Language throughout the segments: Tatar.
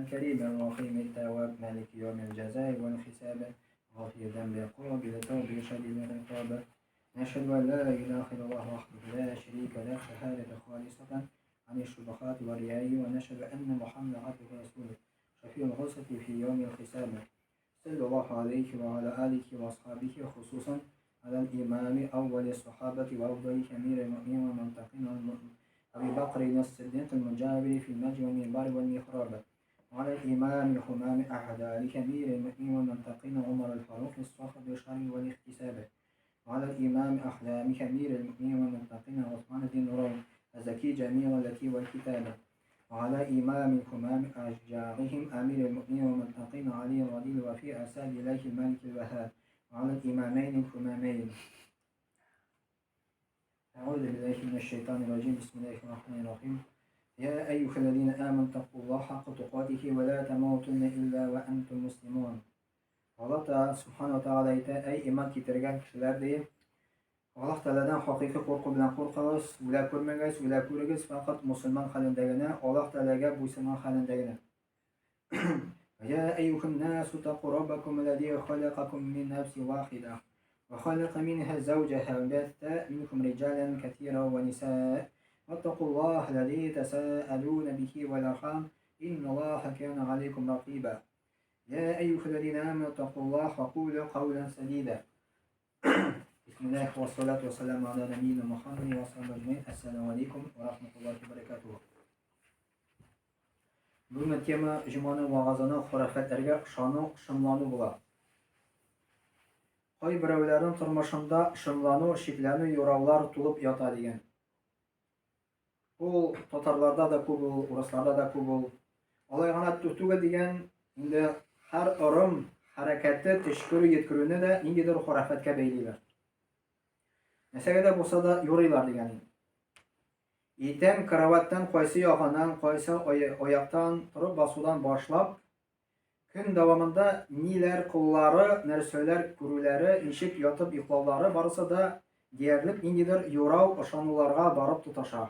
الكريم الرحيم التواب مالك يوم الجزاء والحساب غافر الذنب قابل التوب شديد العقاب نشهد أن لا إله إلا الله وحده لا شريك له شهادة خالصة عن الشبهات والرياء ونشهد أن محمدا عبده ورسوله شفيع الغرسة في يوم الحساب صلى الله عليه وعلى آله وأصحابه خصوصا على الإمام أول الصحابة وأفضل أمير المؤمنين ومنتقين أبي بكر الصديق المجاور في المجد والمنبر والمحراب وعلى الإمام الحمام أحد آل أمير المؤمنين والمنتقين عمر الفاروق الصاحب الشرع والاحتساب وعلى الإمام أحلام أمير المؤمنين والمنتقين عثمان بن نورين الزكي جميع التي والكتابة وعلى إمام الحمام أشجاعهم أمير المؤمنين والمنتقين علي رضي وفي أساد إليه الملك الوهاب وعلى الإمامين الحمامين. أعوذ بالله من الشيطان الرجيم. بسم الله الرحمن الرحيم. يا أيها الذين آمنوا اتقوا الله حق تقاته ولا تموتن إلا وأنتم مسلمون. Allah Teala Subhanahu Teala ey iman getirgen kişiler diye Allah Teala'dan hakiki korku bilen korkarız, öyle görmeyiz, öyle görürüz fakat Müslüman halindegine, Allah Teala'ya buyurman halindegine. Ya eyyuhun nasu taqu rabbakum alladhi khalaqakum min nefsin vahida ve khalaqa minha zawjaha ve batha minkum rijalan katiran ve nisaa. Vattaqullaha alladhi tasaaluna bihi vel arham innallaha kana aleykum raqiba. Ya eyyuhellezine amenu taqullaha ve kulu kavlen sadida. Bismillah ve salatu ve selamu ala nebiyyina Muhammed ve sahabe ecmaîn. Esselamu aleyküm ve rahmetullahi ve berekatuhu. Bugün tema Cuma'nın vaazına hurafetlerge şımlanı bula. Hay birevlerin tırmışında şımlanı, şiklanı, yoravlar tulup yata degen. Bu Tatarlarda da kubul, Uruslarda da kubul. Olay gana tutuga degen indi her ırım harekette teşkürü yetkürünü de indidir hurafetke beyliler. Mesela de bolsa da yoruylar degeni. İten kravattan qaysı yağından, qaysı ayaktan turup basudan başlap gün davamında niler, kulları, nerseler, kurulları, nişik yatıp yıklavları barısa da diyerlik indidir yorav ışanılarga barıp tutaşar.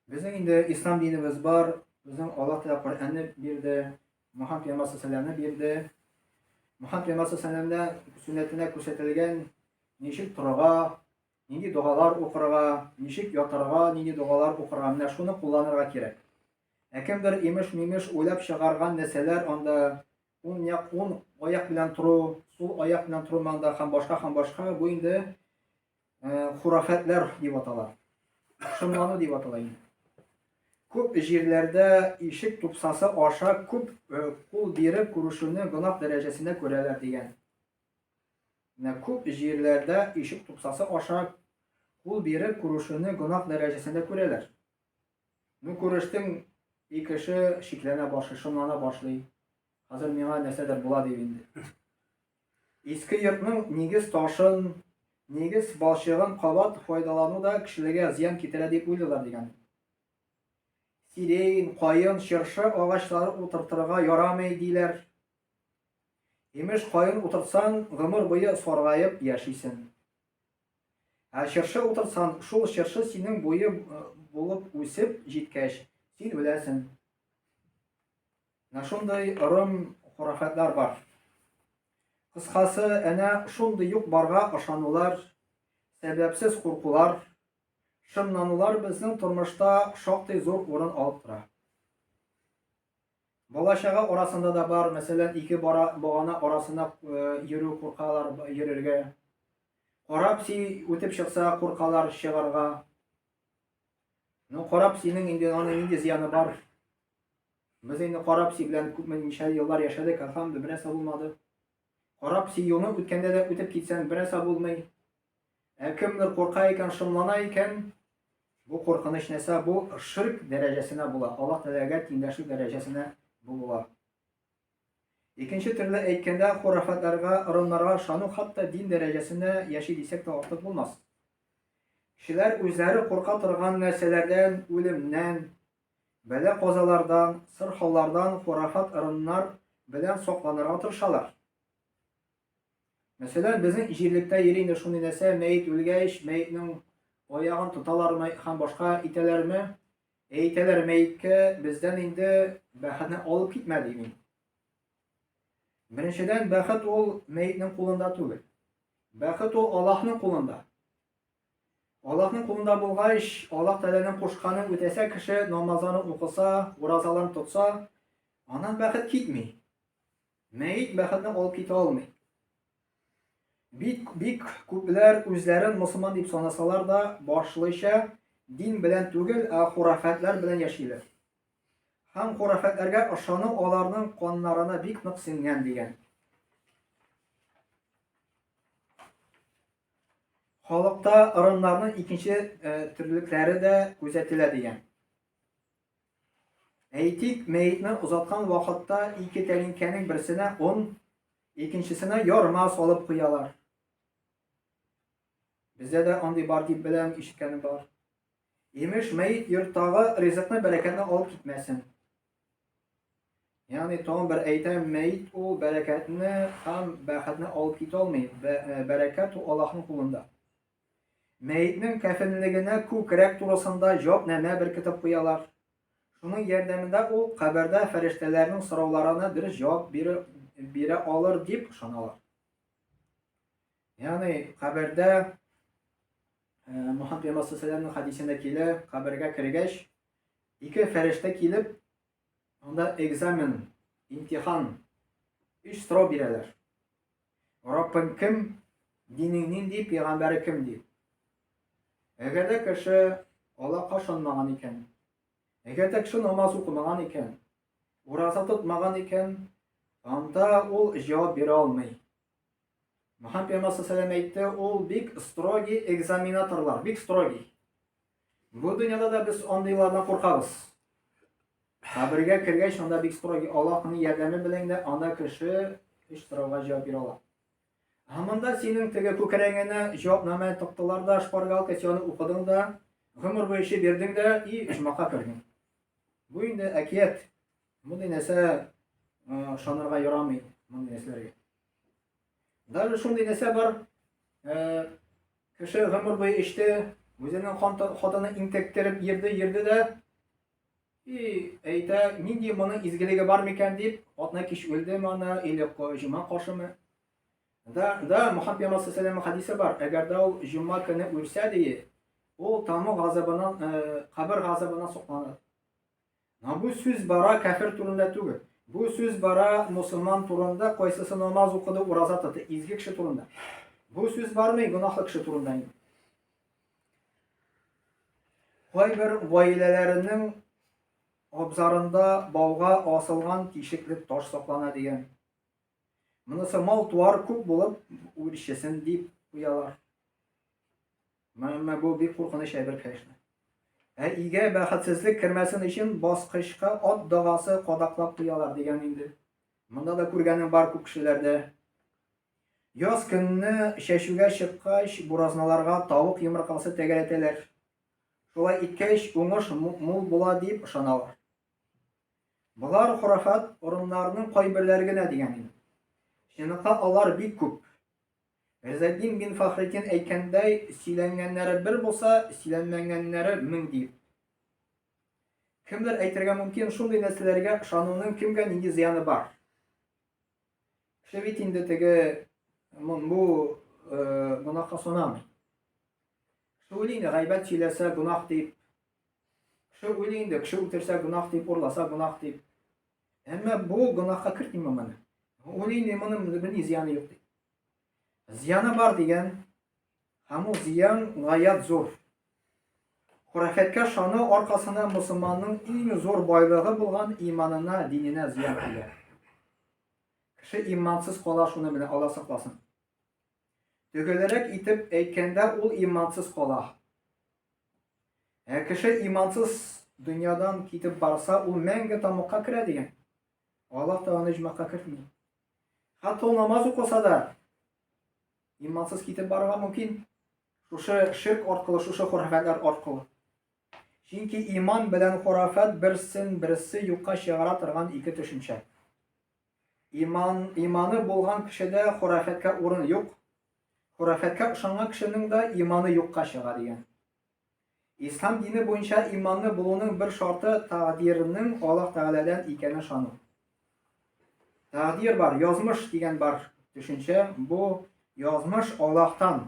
Bizim indi İslam dinimiz var, bizim Allah Teala Kur'an'ı bir de Muhammed Peygamber Sallallahu bir de Muhammed Peygamber Sallallahu sünnetine көрсетілген nişik turga, nindi dualar okurga, nişik yatırga, nindi dualar okurga, mine şunu kullanırga gerek. Kimdir imiş oylap çıkargan neseler onda un ayak bilen turu, sol ayak bilen turu manda ham başka bu indi hurafetler diye atalar. Şımlanı diye atalar. Köp jirlerde işik tupsası aşağı köp kul birip kuruşunu günah derecesine göreler diyen. Köp jirlerde işik tupsası aşağı kul birip kuruşunu günah derecesinde göreler. Bu kuruştun bir kişi şiklene başlıyor, şımlana başlıyor. Hazır mına nesedir bula devindi. Eski yurtның nigiz taşın, nigiz balşığın kavat faydalanı da kişilere ziyan ketire deyip uylular degen. Sireyin, kayın, şırşı ağaçları oturtırga yaramay deyler. Emiş kayın oturtsan, gımır boyu sorgayıp yaşaysın. Şırşı oturtsan, şul şırşı senin boyu bulup üsüp jitkeş, sen ölesin. Şunday ırım hurafetler var. Kıskası, ene şunday yok barga ışanılar, sebepsiz korkular, şımlanılar bizim turmuşta şoktay zor orun alıp tura. Balaşağı orasında da var, mesela iki bağana orasında yürü korkalar yürürge. Korapsi ötüp çıksa korkalar şığırga. Korapsinin indi ziyanı var. Biz indi Korapsi bilen nişe yıllar yaşadık, elhamdülillah birese bulmadı. Korapsi yolunu ötkende de ötüp gitsen birese bulmay. Kimdir korkayken, şımlanayken bu korkunç nese bu şirk derecesine bula. Allah Teala'ya dindaşlık derecesine bula. İkinci türlü etkende hurafetlerge, ırımlarga şanu hatta din derecesine yaşı desek de artık bulmaz. Kişiler özleri korka turgan nerselerden, ölümden, bela kazalardan, sırhallardan, hurafet ırımlar bilen soklanırga tırşalar. Mesela bizim jirlikte yerinde şunu dese, meyit ölgeç, meyitinin ayağını tutalar mı, hem başka iteler mi? Әйтәләр мәйеткә бездән инде бәхетне алып китмә дими. Беренчедән, бәхет ул мәйтнең кулында түгел. Бәхет ул Аллаһның кулында. Аллаһның кулында булгач, Аллаһ Тәгаләнең кушканын үтәсә кеше, намазларын укыса, уразаларын тотса, аннан бәхет китми. Мәйет бәхетне алып китә алмый. Бик күпләр үзләрен мөселман дип санасалар да, башлыча дин белән түгел, хурафатлар белән яшиләр. Һәм хурафатларга ышану аларның каннарына бик нык сеңгән дигән. Халыкта ырымнарның икенче төрлекләре дә күзәтелә дигән. Әйтик, мәетне узаткан вакытта ике тәлинкәнең берсенә он, икенчесенә ярма салып куялар. Бездә дә андый бар дип беләм, ишеткәнем бар. Имеш, мәет йорттагы ризыкны, бәрәкәтне алып китмәсен. Yani tamam bir әйтәм, мәет ул бәрәкәтне һәм бәхетне алып китә алмый. Бәрәкәт ул Аллаһның кулында. Мәетнең кәфенлегенә күкрәк турысында җавап нәмә беркетеп куялар. Шуның ярдәмендә ул кабердә фәрештәләрнең сорауларына дөрес җавап бирә алыр дип ышаналар. Yani кабердә Мөхәммәд пәйгамбәр саллаллаһу хадисендә килә, кабергә кергәч, ике фәрештә килеп, анда экзамен, имтихан, үч сорау бирәләр. Раббың кем, динең нинди, пәйгамбәре кем дип. Әгәр дә кеше Аллаһка ышанмаган икән, әгәр дә кеше намаз укымаган икән, ураза тотмаган икән, анда ул җавап бирә алмый. Мөхәммәд пәйгамбәр саллаллаһу әйтте, ул бик строгий экзаменаторлар, бик строгий. Бу дөньяда да без андыйлардан куркабыз. Кабергә кергәч, анда бик строгий, Аллаһның ярдәме белән дә анда кеше үч сорауга җавап бирә ала. Һәммәдә синең теге күкрәгенә җавапнамә тоттылар да, шпаргалка сине укыдың да, гомер буе бирдең дә, җмакка кергән. Бу инде әкият. Мондый нәрсә шанырга ярамый, мондый нәрсәләргә. Даже шундый нәрсә бар, кеше гомер буе эчте, үзенең хатыны интектереп йөрде дә, әйтә, нинди моның изгелеге бар микән дип, атна кич үлдеме ана, или җума каршымы? Да, Мөхәммәд пәйгамбәр саллаллаһу хадисе бар. Әгәр дә ул җума көне үлсә ди, ул тамы газабынан, кабер газабынан сокланыр. Бу сүз бара кафир турында түгел. Бу сүз бара мусулман турында, кайсысы намаз укыды, ураза тотты, изге кеше турында. Бу сүз бармы гынаһлы кеше турында инде. Кайбер гаиләләренең абзарында бауга асылган тишекле таш саклана дигән. Монысы мал-туар күп булып үлчесен дип куялар. Бу бик куркыныч әйбер кешне. Игә бәхетсезлек кермәсен өчен баскычка ат дагасы кадаклап куялар дигән инде. Монда да күргәнем бар күп кешеләрдә. Яз көнне чәчүгә чыккач, буразналарга тавык йомыркасы тәгәрәтәләр. Шулай иткәч, уңыш мул була дип ышаналар. Булар хурафат урыннарының кайберләре генә дигән инде. Чынлыкта алар бик күп. Ризаддин бин Фахретдин әйткәндәй, сөйләнгәннәре бер булса, сөйләнмәгәннәре 1000 дип. Кемдер әйтергә мөмкин, шундый нәрсәләргә ышануның кемгә нинди зыяны бар? Кеше бит инде теге бу гынаһка санамый. Кеше уйлый инде, гайбәт сөйләсә гынаһ дип. Кеше уйлый инде, кеше үтерсә гынаһ дип, урласа гынаһ дип. Әмма бу гынаһка кертми моны. Уйлый инде, моның бер зыяны юк дип. Зияны бар дигән, һәм ул зиян гаять зур. Хурафәткә шаны аркасында мусулманның иң зур байлыгы булган иманына, диненә зиян килә. Кеше имансыз кала, шуны белән Алла сакласын. Төгәлрәк итеп әйткәндә, ул имансыз кала. Кеше имансыз дөньядан китеп барса, ул мәңге тамакка керә дигән. Аллаһ та аны җмакка кертми. Хәтта ул намаз укыса да, имансыз китеп барырга мөмкин. Шушы ширк аркылы, шушы хурафатлар аркылы. Чөнки иман белән хурафат берсе юкка чыгара торган ике төшенчә. Иманы булган кешедә хурафатка урын юк. Хурафатка ышанган кешенең дә иманы юкка чыга дигән. İslam dini boyunca imanlı bulunun bir şartı takdirinin Allah Teala'dan ikeni şanı. Takdir var, yazmış diyen var düşünce. Bu yazmış Allah'tan.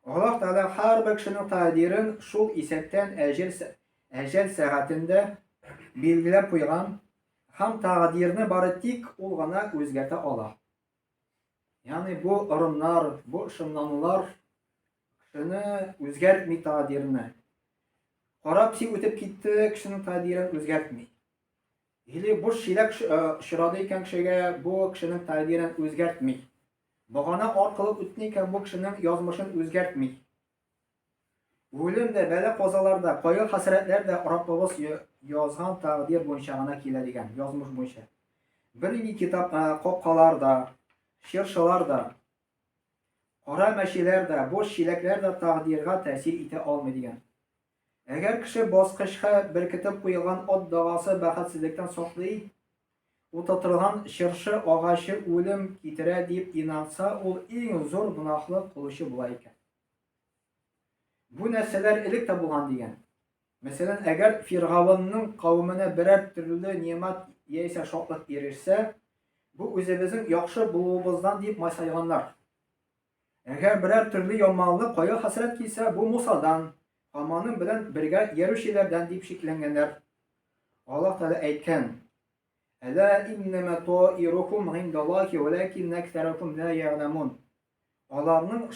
Allah Teala her bir kişinin takdirin şul isetten ecel saatinde bilgilep koygan hem takdirini bari tik olgana özgerte Allah. Yani bu ırımlar, bu ışınlanılar kişini özgertmi takdirini. Qarapsi ötüp gitti, kişinin takdirini özgertmi. Hili bu şilek şıradıyken kişiye bu kişinin takdirini özgertmi. Bağana arkalıp ötüneyken bu kişinin yazmışını özgertmi. Ölümde, böyle kazalarda, kayıp hasretlerde Arap babası yazgan takdir boyunca ana keladigan, yazmış boyunca. Bir kitap kopkalarda, şirşalarda, qora meşilerde, boş şileklerde takdirga tesir ite almaydigan. Eğer kişi bosqishga berkitib qo'yilgan ot davası baxtsizlikdan saqlay, o'tatırgan shirshi og'ashi o'lim ketira deb inansa, ol eng zo'r gunohlik qilishi bo'lar ekan. Bu narsalar ilk topilgan degan. Masalan, eğer Firavunning qavmine birer türlü ne'mat yeyse shodlik erishsa, bu o'zimizning yaxshi bo'luvimizdan deb masayganlar. Eğer birer türlü yomonlik, qo'ya hasrat kelsa, bu Musadan, Hamanın bilen birge yeruşilerden deyip şekillengenler. Allah Teala aytgan: "Ela innema ta'irukum indallahi velakin ekserukum la ya'lamun." Onların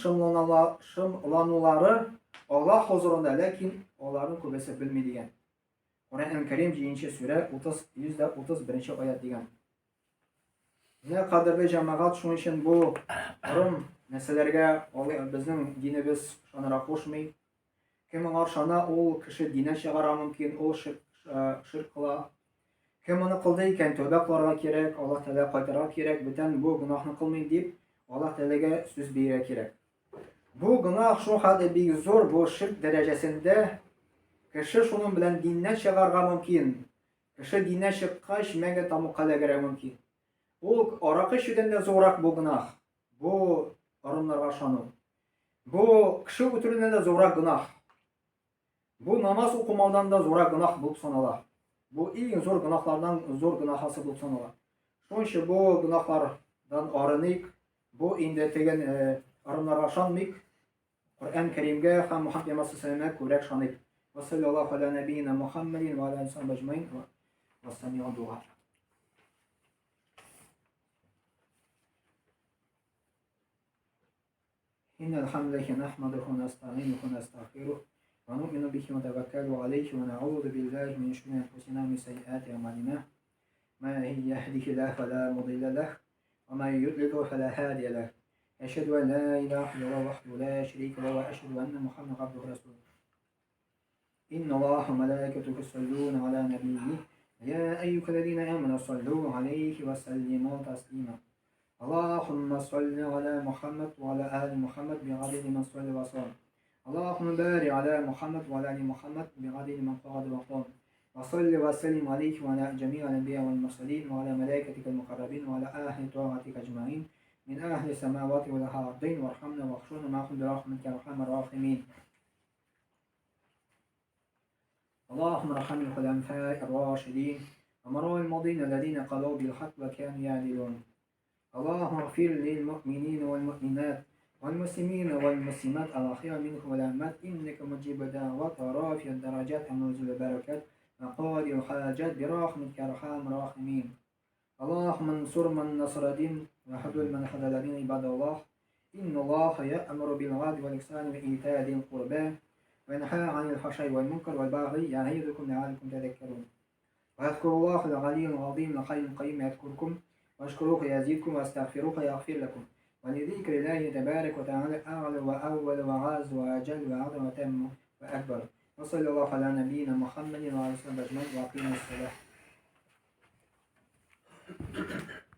şımlanıları Allah huzurunda, lakin onların kubesi bilmediğen. Kur'an-ı Kerim 5. sure 31. ayet diyen. Ne kadar bir cemaat şunun için bu meselelerge bizim dinimiz şanara koşmayı. Kim arşana ol kişi dine çıkara mümkün, ol şirk kıla. Kim onu kıldıyken tövbe kılarga gerek, Allah Teala kaytarga gerek, bütün bu günahını kılmayın deyip Allah Teala'ya söz vererek gerek. Bu günah şu halde bir zor, bu şirk derecesinde kişi şunun bilen dinden çıkarga mümkün. Kişi dinden çıkkaş menge tamı kalagara mümkün. Ol arakı şüden de zorak bu günah. Bu arınlarga şanı. Bu kişi ötüründen de zorak günah. Bu namaz okumadan da zora günah bulup sanala. Bu en zor günahlardan zor günahası bulup sanala. Şunun için bu günahlardan arınık, bu indetigen arınlara şanmayık. Kur'an-ı Kerim'e hem Muhammed Sallallahu kurek şanıyık. Ve sallallahu ala nebiyyina Muhammedin ve ala insan becmain ve sami'an dua. İnnel hamdeke nahmaduhu nesta'inuhu nestağfiruh. ونؤمن به ونتوكل عليه ونعوذ بالله من شرور أنفسنا ومن سيئات أعمالنا من يهده الله فلا مضل له ومن يضلل فلا هادي له أشهد أن لا إله إلا الله وحده لا شريك له وأشهد أن محمدا عبده ورسوله إن الله وملائكته يصلون على نبيه يا أيها الذين آمنوا صلوا عليه وسلموا تسليما اللهم صل على محمد وعلى آل محمد بعدد من صلى وسلم اللهم بارك على محمد وعلى آل محمد بعدد من قعد وقام وصل وسلم عليك وعلى جميع الأنبياء والمرسلين وعلى ملائكتك المقربين وعلى أهل طاعتك أجمعين من أهل السماوات والأرضين وارحمنا واغفرنا معهم برحمتك يا أرحم الراحمين. اللهم ارحم الخلفاء الراشدين ومروا الماضين الذين قالوا بالحق وكانوا يعدلون. اللهم اغفر للمؤمنين والمؤمنات والمسلمين والمسلمات الأخيار منهم والأمات إنك مجيب الدعوات ورافع الدرجات ومنزل البركات وقاضي الحاجات برحمتك يا أرحم الراحمين. اللهم انصر من نصر الدين وحلل من خذل الدين عباد الله. إن الله يأمر بالعدل والإحسان وإيتاء ذي القربى وينهى عن الفحشاء والمنكر والبغي يعظكم لعلكم تذكرون. واذكروا الله العلي العظيم الحي القيوم يذكركم واشكروه يزيدكم واستغفروه يغفر لكم. ولذكر الله تبارك وتعالى أعلى وأول وعز وأجل وأعظم وتم وأكبر. وصلى الله على نبينا محمد وعلى آله وصحبه أجمعين وأقيموا الصلاة.